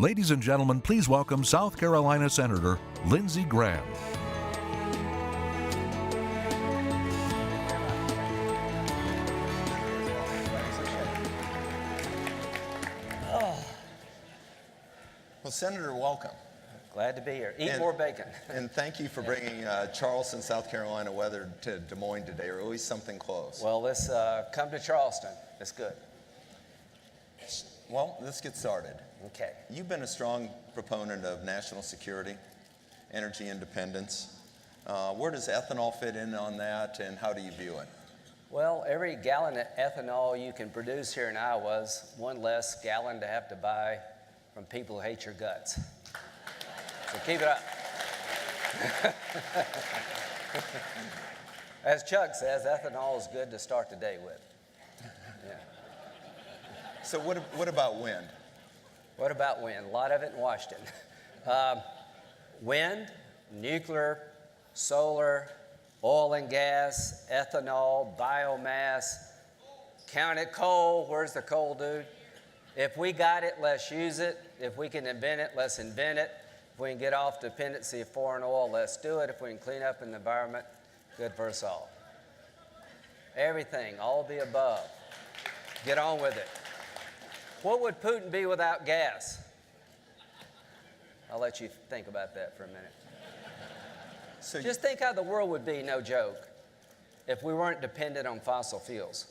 Ladies and gentlemen, please welcome South Carolina Senator Lindsey Graham. Well, Senator, welcome. Glad to be here. Eat more bacon. And thank you for bringing Charleston, South Carolina weather to Des Moines today, or at least something close. Well, let's come to Charleston. That's good. Well, let's get started. Okay. You've been a strong proponent of national security, energy independence. Where does ethanol fit in on that, and how do you view it? Well, every gallon of ethanol you can produce here in Iowa is one less gallon to have to buy from people who hate your guts. So keep it up. As Chuck says, ethanol is good to start the day with. Yeah. So what about wind? What about wind? A lot of it in Washington. Wind, nuclear, solar, oil and gas, ethanol, biomass. Count it coal. Where's the coal, dude? If we got it, let's use it. If we can invent it, let's invent it. If we can get off dependency of foreign oil, let's do it. If we can clean up in the environment, good for us all. Everything, all the above. Get on with it. What would Putin be without gas? I'll let you think about that for a minute. So just think how the world would be, no joke, if we weren't dependent on fossil fuels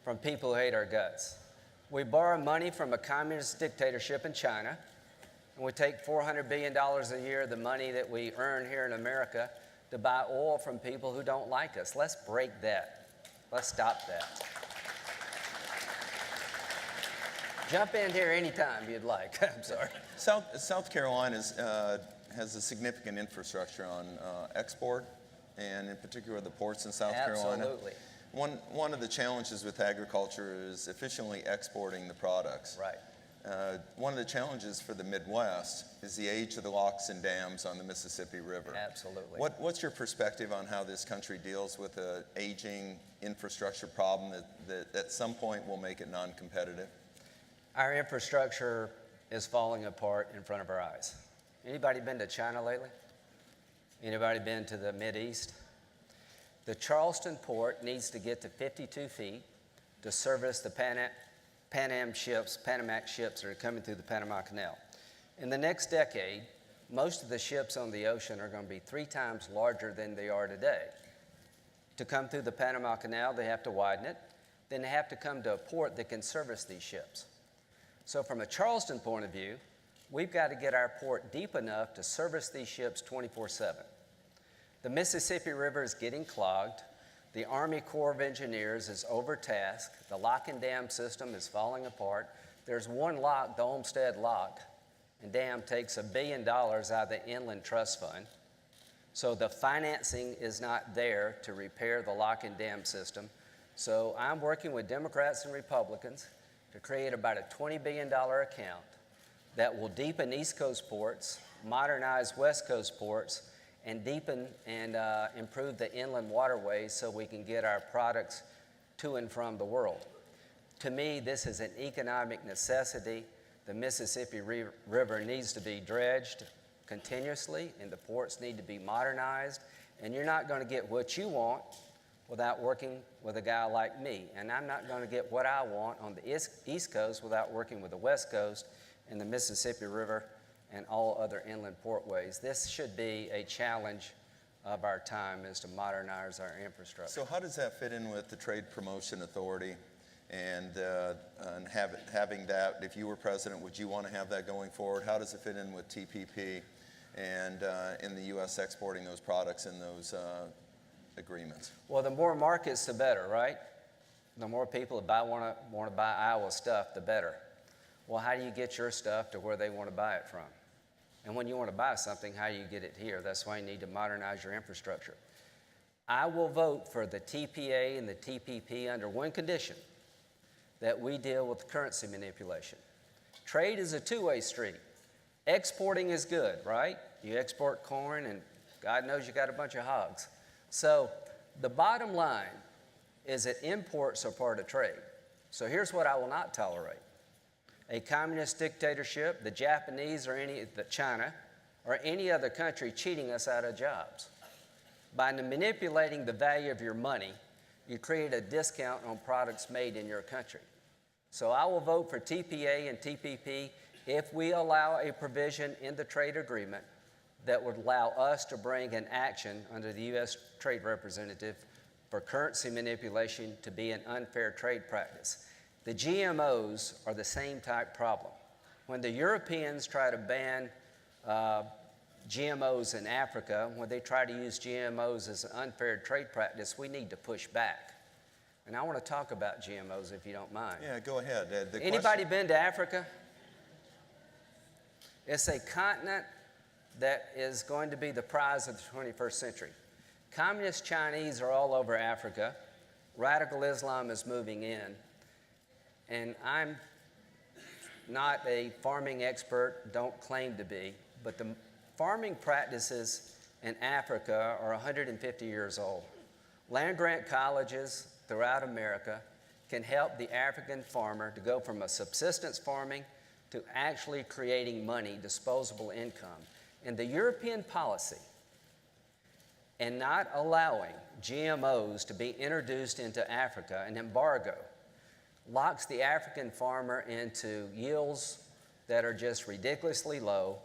from people who hate our guts. We borrow money from a communist dictatorship in China, and we take $400 billion a year, the money that we earn here in America, to buy oil from people who don't like us. Let's break that. Let's stop that. Jump in here anytime you'd like. I'm sorry. South Carolina has a significant infrastructure on export, and in particular the ports in South Carolina. Absolutely. One of the challenges with agriculture is efficiently exporting the products. Right. One of the challenges for the Midwest is the age of the locks and dams on the Mississippi River. Absolutely. What's your perspective on how this country deals with an aging infrastructure problem that at some point will make it non-competitive? Our infrastructure is falling apart in front of our eyes. Anybody been to China lately? Anybody been to the Mideast? The Charleston port needs to get to 52 feet to service the Panamax ships that are coming through the Panama Canal. In the next decade, most of the ships on the ocean are going to be 3 times larger than they are today. To come through the Panama Canal, they have to widen it. Then they have to come to a port that can service these ships. So from a Charleston point of view, we've got to get our port deep enough to service these ships 24/7. The Mississippi River is getting clogged. The Army Corps of Engineers is overtasked. The lock and dam system is falling apart. There's one lock, the Olmsted Lock, and dam takes $1 billion out of the Inland Trust Fund. So the financing is not there to repair the lock and dam system. So I'm working with Democrats and Republicans to create about a $20 billion account that will deepen East Coast ports, modernize West Coast ports, and deepen and improve the inland waterways so we can get our products to and from the world. To me, this is an economic necessity. The Mississippi River needs to be dredged continuously, and the ports need to be modernized. And you're not going to get what you want without working with a guy like me. And I'm not going to get what I want on the East Coast without working with the West Coast and the Mississippi River and all other inland portways. This should be a challenge of our time, is to modernize our infrastructure. So how does that fit in with the Trade Promotion Authority and having that? If you were president, would you want to have that going forward? How does it fit in with TPP and in the U.S. exporting those products in those agreements? Well, the more markets, the better, right? The more people that want to buy Iowa stuff, the better. Well, how do you get your stuff to where they want to buy it from? And when you want to buy something, how do you get it here? That's why you need to modernize your infrastructure. I will vote for the TPA and the TPP under one condition, that we deal with currency manipulation. Trade is a two-way street. Exporting is good, right? You export corn, and God knows you got a bunch of hogs. So the bottom line is that imports are part of trade. So here's what I will not tolerate. a communist dictatorship, the Japanese or China, or any other country cheating us out of jobs. By manipulating the value of your money, you create a discount on products made in your country. So I will vote for TPA and TPP if we allow a provision in the trade agreement that would allow us to bring an action under the U.S. Trade Representative for currency manipulation to be an unfair trade practice. The GMOs are the same type problem. When the Europeans try to ban GMOs in Africa, when they try to use GMOs as an unfair trade practice, we need to push back. And I want to talk about GMOs if you don't mind. Yeah, go ahead. Anybody been to Africa? It's a continent that is going to be the prize of the 21st century. Communist Chinese are all over Africa. Radical Islam is moving in. And I'm not a farming expert, don't claim to be, but the farming practices in Africa are 150 years old. Land-grant colleges throughout America can help the African farmer to go from a subsistence farming to actually creating money, disposable income. And the European policy and not allowing GMOs to be introduced into Africa, an embargo, locks the African farmer into yields that are just ridiculously low.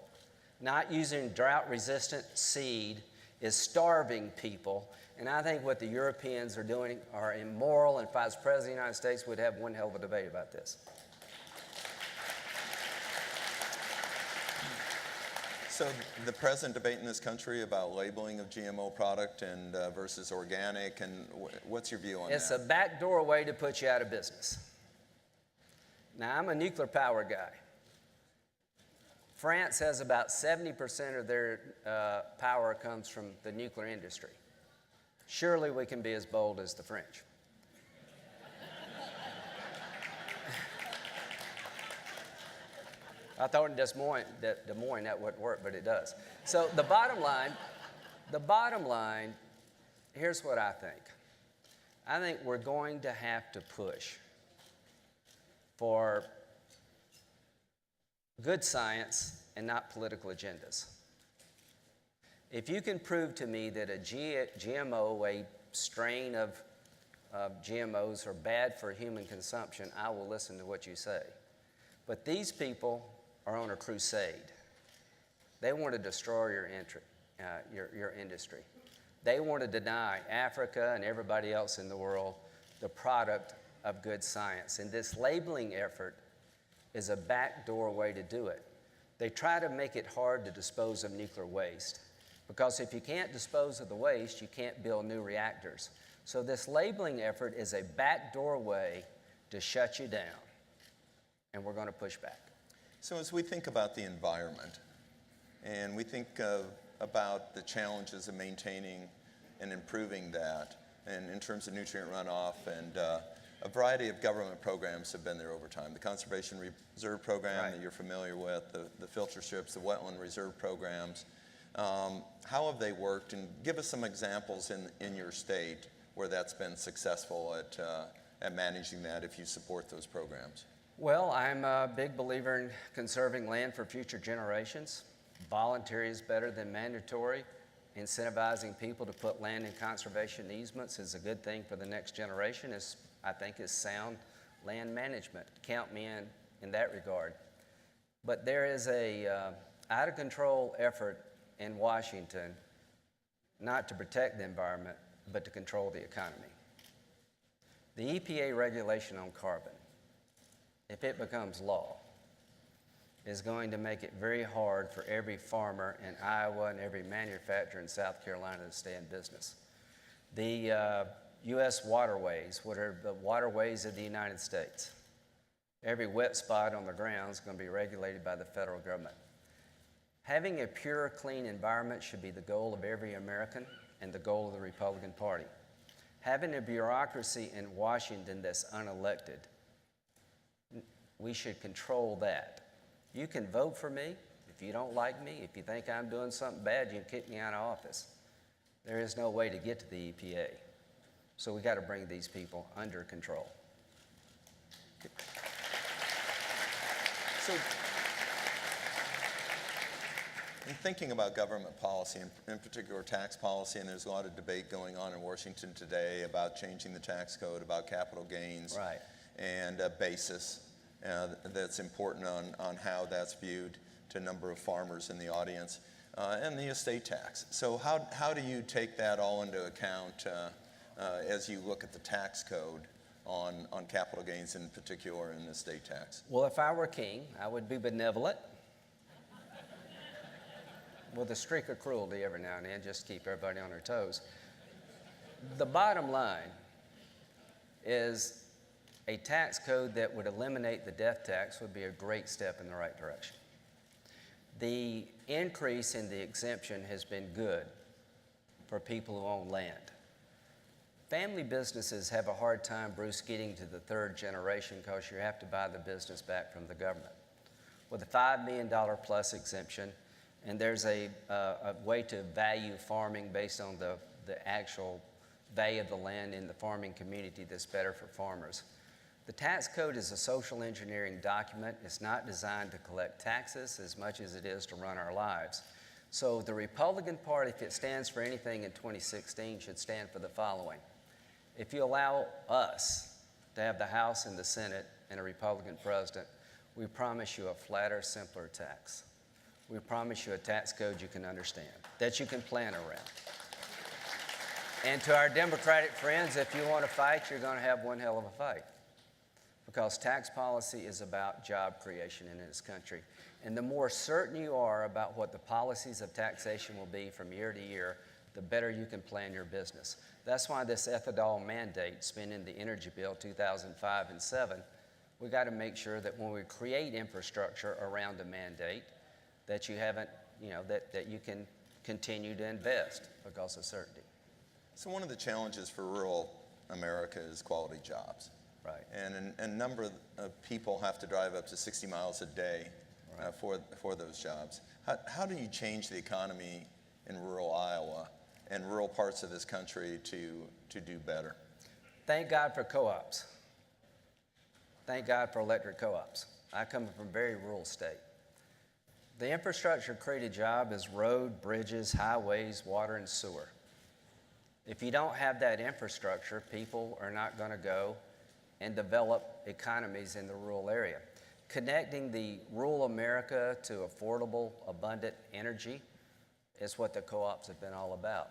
Not using drought-resistant seed is starving people. And I think what the Europeans are doing are immoral, and if I was President of the United States, we'd have one hell of a debate about this. So the present debate in this country about labeling of GMO product and versus organic, and what's your view on that? It's a backdoor way to put you out of business. Now, I'm a nuclear power guy. France has about 70% of their power comes from the nuclear industry. Surely we can be as bold as the French. I thought in Des Moines that wouldn't work, but it does. So the bottom line, here's what I think. I think we're going to have to push for good science and not political agendas. If you can prove to me that a GMO, a strain of GMOs are bad for human consumption, I will listen to what you say. But these people are on a crusade. They want to destroy your industry. They want to deny Africa and everybody else in the world the product of good science. And this labeling effort is a backdoor way to do it. They try to make it hard to dispose of nuclear waste, because if you can't dispose of the waste, you can't build new reactors. So this labeling effort is a backdoor way to shut you down, and we're going to push back. So as we think about the environment, and we think about the challenges of maintaining and improving that, and in terms of nutrient runoff, and a variety of government programs have been there over time. The Conservation Reserve Program Right. that you're familiar with, the filter strips, the Wetland Reserve Programs. How have they worked? And give us some examples in your state where that's been successful at managing that, if you support those programs. Well, I'm a big believer in conserving land for future generations. Voluntary is better than mandatory. Incentivizing people to put land in conservation easements is a good thing for the next generation. I think is sound land management. Count me in that regard. But there is a out-of-control effort in Washington not to protect the environment, but to control the economy. The EPA regulation on carbon, if it becomes law, is going to make it very hard for every farmer in Iowa and every manufacturer in South Carolina to stay in business. The U.S. waterways, what are the waterways of the United States? Every wet spot on the ground is going to be regulated by the federal government. Having a pure, clean environment should be the goal of every American and the goal of the Republican Party. Having a bureaucracy in Washington that's unelected, we should control that. You can vote for me if you don't like me. If you think I'm doing something bad, you can kick me out of office. There is no way to get to the EPA. So we got to bring these people under control. So, in thinking about government policy, in particular tax policy, and there's a lot of debate going on in Washington today about changing the tax code, about capital gains, Right. and basis, that's important on how that's viewed to a number of farmers in the audience, and the estate tax. So how do you take that all into account as you look at the tax code on capital gains in particular and the estate tax? Well, if I were king, I would be benevolent with a streak of cruelty every now and then, just to keep everybody on their toes. The bottom line is a tax code that would eliminate the death tax would be a great step in the right direction. The increase in the exemption has been good for people who own land. Family businesses have a hard time, Bruce, getting to the third generation because you have to buy the business back from the government. With a $5 million plus exemption, and there's a way to value farming based on the actual value of the land in the farming community that's better for farmers. The tax code is a social engineering document. It's not designed to collect taxes as much as it is to run our lives. So the Republican Party, if it stands for anything in 2016, should stand for the following. If you allow us to have the House and the Senate and a Republican president, we promise you a flatter, simpler tax. We promise you a tax code you can understand, that you can plan around. And to our Democratic friends, if you want to fight, you're going to have one hell of a fight. Because tax policy is about job creation in this country. And the more certain you are about what the policies of taxation will be from year to year, the better you can plan your business. That's why this ethanol mandate, been in the Energy Bill 2005 and 7, we got to make sure that when we create infrastructure around a mandate, that you haven't, that you can continue to invest because of certainty. So one of the challenges for rural America is quality jobs. Right. And a number of people have to drive up to 60 miles a day for those jobs. How do you change the economy in rural Iowa and rural parts of this country to do better? Thank God for co-ops. Thank God for electric co-ops. I come from a very rural state. The infrastructure created job is road, bridges, highways, water, and sewer. If you don't have that infrastructure, people are not going to go and develop economies in the rural area. Connecting the rural America to affordable, abundant energy is what the co-ops have been all about.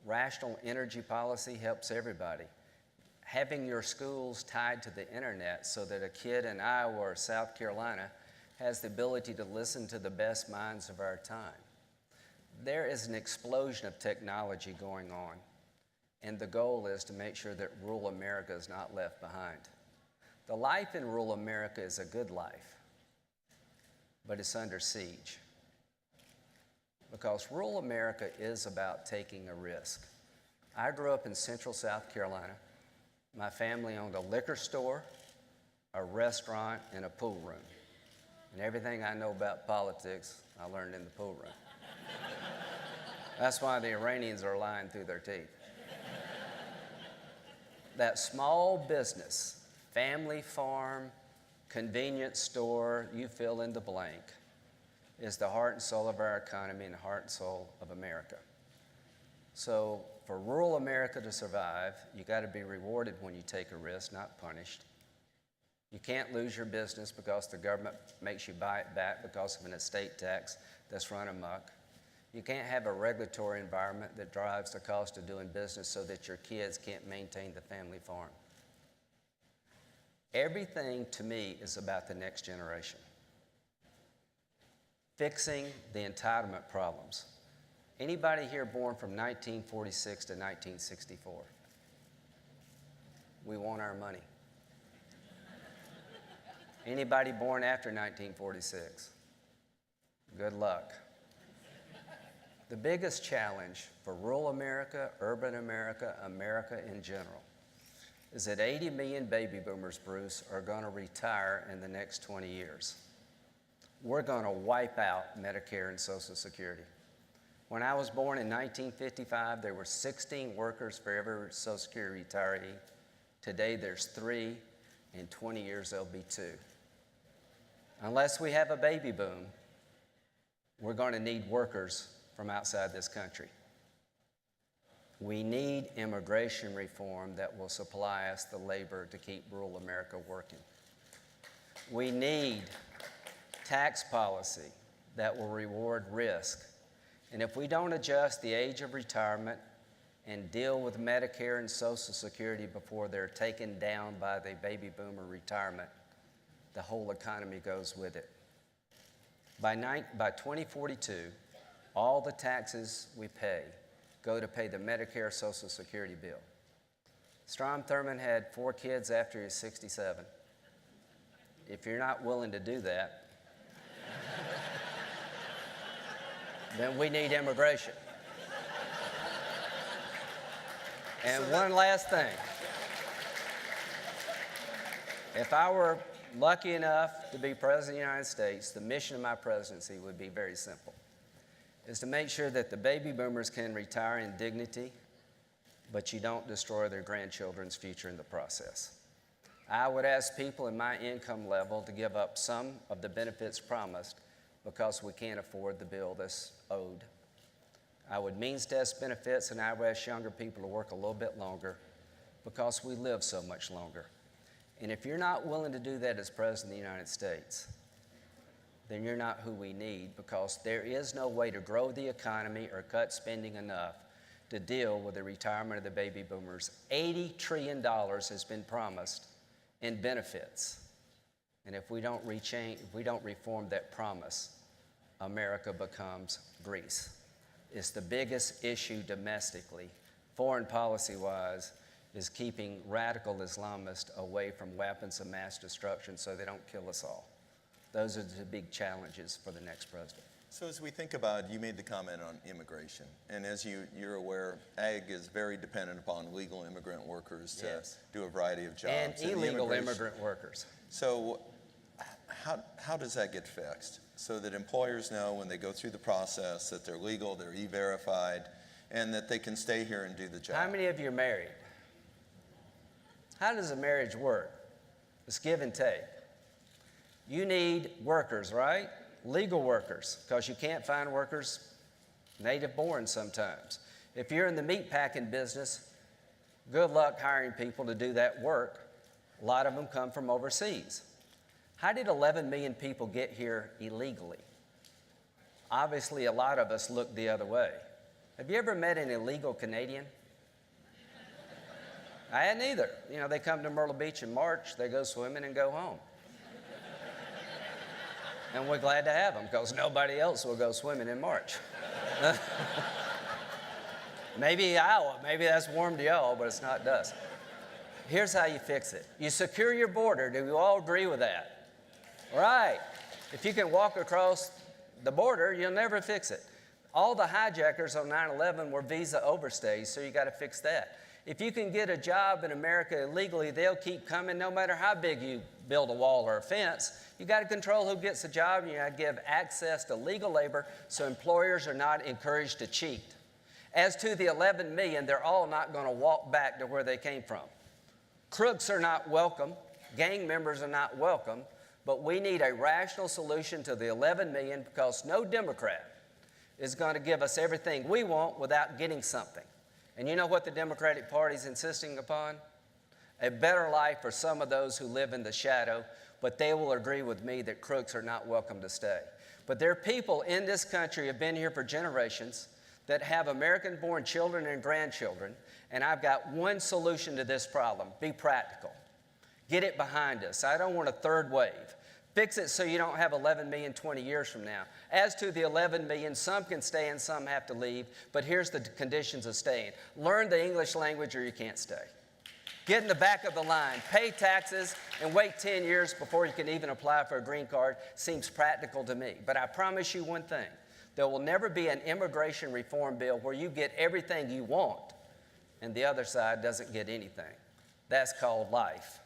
Rational energy policy helps everybody. Having your schools tied to the internet so that a kid in Iowa or South Carolina has the ability to listen to the best minds of our time. There is an explosion of technology going on, and the goal is to make sure that rural America is not left behind. The life in rural America is a good life, but it's under siege. Because rural America is about taking a risk. I grew up in central South Carolina. My family owned a liquor store, a restaurant, and a pool room. And everything I know about politics, I learned in the pool room. That's why the Iranians are lying through their teeth. That small business, family farm, convenience store, you fill in the blank, is the heart and soul of our economy and the heart and soul of America. So for rural America to survive, you got to be rewarded when you take a risk, not punished. You can't lose your business because the government makes you buy it back because of an estate tax that's run amok. You can't have a regulatory environment that drives the cost of doing business so that your kids can't maintain the family farm. Everything to me is about the next generation. Fixing the entitlement problems. Anybody here born from 1946 to 1964? We want our money. Anybody born after 1946? Good luck. The biggest challenge for rural America, urban America, America in general, is that 80 million baby boomers, Bruce, are going to retire in the next 20 years. We're going to wipe out Medicare and Social Security. When I was born in 1955, there were 16 workers for every Social Security retiree. Today, there's 3. In 20 years, there'll be 2. Unless we have a baby boom, we're going to need workers from outside this country. We need immigration reform that will supply us the labor to keep rural America working. We need tax policy that will reward risk. And if we don't adjust the age of retirement and deal with Medicare and Social Security before they're taken down by the baby boomer retirement, the whole economy goes with it. By 2042, all the taxes we pay go to pay the Medicare Social Security bill. Strom Thurmond had 4 kids after he was 67. If you're not willing to do that, then we need immigration. And one last thing. If I were lucky enough to be President of the United States, the mission of my presidency would be very simple. Is to make sure that the baby boomers can retire in dignity, but you don't destroy their grandchildren's future in the process. I would ask people in my income level to give up some of the benefits promised because we can't afford the bill that's owed. I would means test benefits, and I would ask younger people to work a little bit longer because we live so much longer. And if you're not willing to do that as President of the United States, then you're not who we need, because there is no way to grow the economy or cut spending enough to deal with the retirement of the baby boomers. $80 trillion has been promised in benefits. And if we don't reform that promise, America becomes Greece. It's the biggest issue domestically, foreign policy-wise, is keeping radical Islamists away from weapons of mass destruction so they don't kill us all. Those are the big challenges for the next president. So as we think about, you made the comment on immigration, and as you're aware, ag is very dependent upon legal immigrant workers to do a variety of jobs. And illegal immigrant workers. So how does that get fixed so that employers know when they go through the process that they're legal, they're e-verified, and that they can stay here and do the job? How many of you are married? How does a marriage work? It's give and take. You need workers, right? Legal workers, because you can't find workers native born sometimes. If you're in the meat packing business, good luck hiring people to do that work. A lot of them come from overseas. How did 11 million people get here illegally? Obviously, a lot of us look the other way. Have you ever met an illegal Canadian? I hadn't either. You know, they come to Myrtle Beach in March, they go swimming and go home. And we're glad to have them, because nobody else will go swimming in March. Maybe Iowa, maybe that's warm to y'all, but it's not to us. Here's how you fix it. You secure your border. Do you all agree with that? Right. If you can walk across the border, you'll never fix it. All the hijackers on 9/11 were visa overstays, so you got to fix that. If you can get a job in America illegally, they'll keep coming no matter how big you build a wall or a fence. You got to control who gets a job, and you got to give access to legal labor so employers are not encouraged to cheat. As to the 11 million, they're all not going to walk back to where they came from. Crooks are not welcome. Gang members are not welcome. But we need a rational solution to the 11 million, because no Democrat is going to give us everything we want without getting something. And you know what the Democratic Party is insisting upon? A better life for some of those who live in the shadow, but they will agree with me that crooks are not welcome to stay. But there are people in this country who have been here for generations that have American-born children and grandchildren, and I've got one solution to this problem: be practical. Get it behind us. I don't want a third wave. Fix it so you don't have 11 million 20 years from now. As to the 11 million, some can stay and some have to leave, but here's the conditions of staying. Learn the English language or you can't stay. Get in the back of the line, pay taxes, and wait 10 years before you can even apply for a green card. Seems practical to me. But I promise you one thing: there will never be an immigration reform bill where you get everything you want and the other side doesn't get anything. That's called life.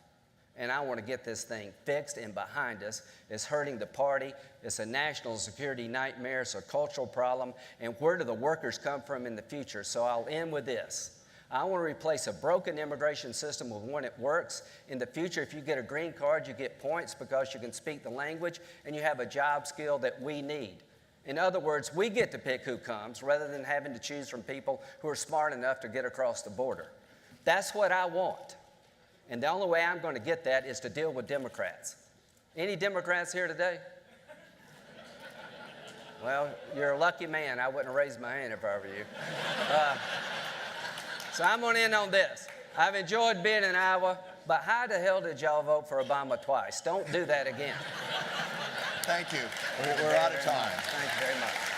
And I want to get this thing fixed and behind us. It's hurting the party. It's a national security nightmare. It's a cultural problem. And where do the workers come from in the future? So I'll end with this. I want to replace a broken immigration system with one that works. In the future, if you get a green card, you get points because you can speak the language and you have a job skill that we need. In other words, we get to pick who comes rather than having to choose from people who are smart enough to get across the border. That's what I want. And the only way I'm going to get that is to deal with Democrats. Any Democrats here today? Well, you're a lucky man. I wouldn't have raised my hand if I were you. So I'm going to end on this. I've enjoyed being in Iowa, but how the hell did y'all vote for Obama twice? Don't do that again. Thank you. We're out of time. Thank you very much.